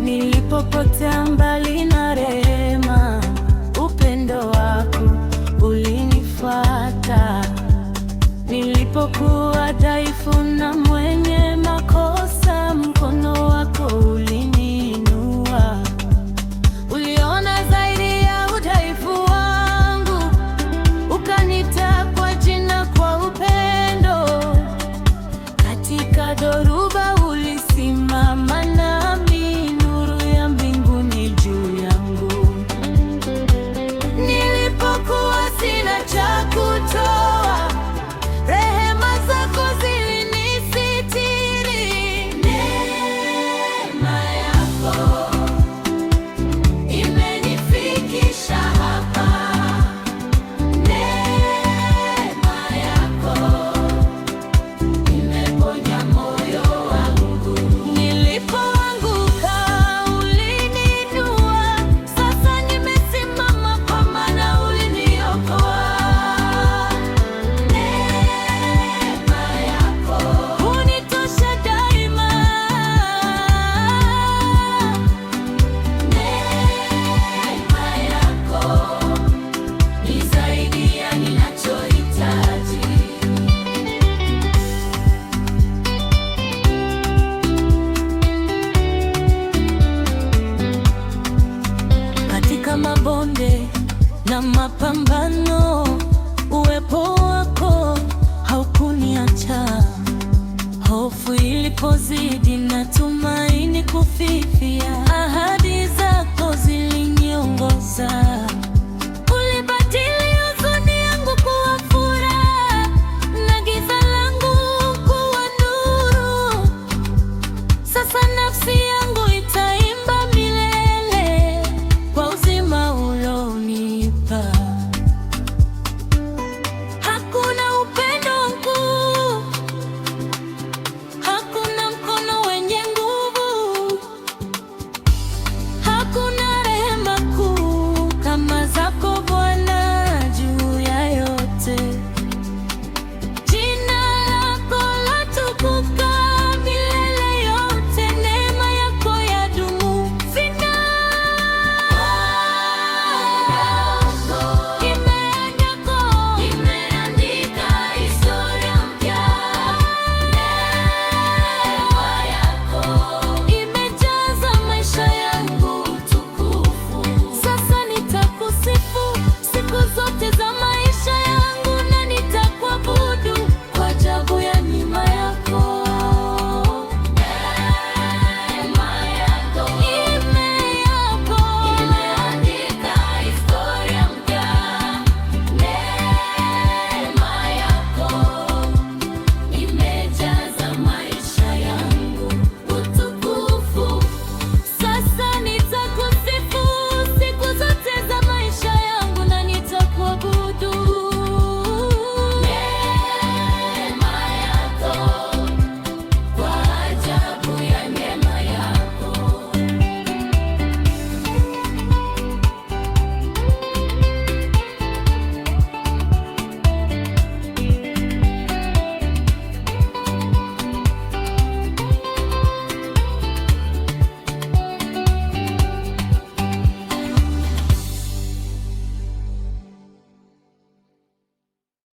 Nilipopotea mbali na rehema, upendo wako ulinifuata. Nilipokuwa dhaifu na mwenye makosa, mkono wako uliniinua. Uliona zaidi ya udhaifu wangu, ukaniita kwa jina kwa upendo. Katika dhoruba ulisimama nami, nuru ya mbinguni juu yangu. Nilipokuwa sina cha kutoa, rehema zako zilinisitiri. Neema yako imenifikisha hapa. Neema yako imeponya moyo wangu. Nilipoanguka uliniinua, sasa nimesimama kwa maana uliniokoa. Neema yako hunitosha daima. Neema yako ni zaidi ya ninachohitaji. Katika mabonde na mapambano, uwepo wako haukuniacha. Hofu ilipozidi na tumaini kufifia, ahadi zako ziliniongoza.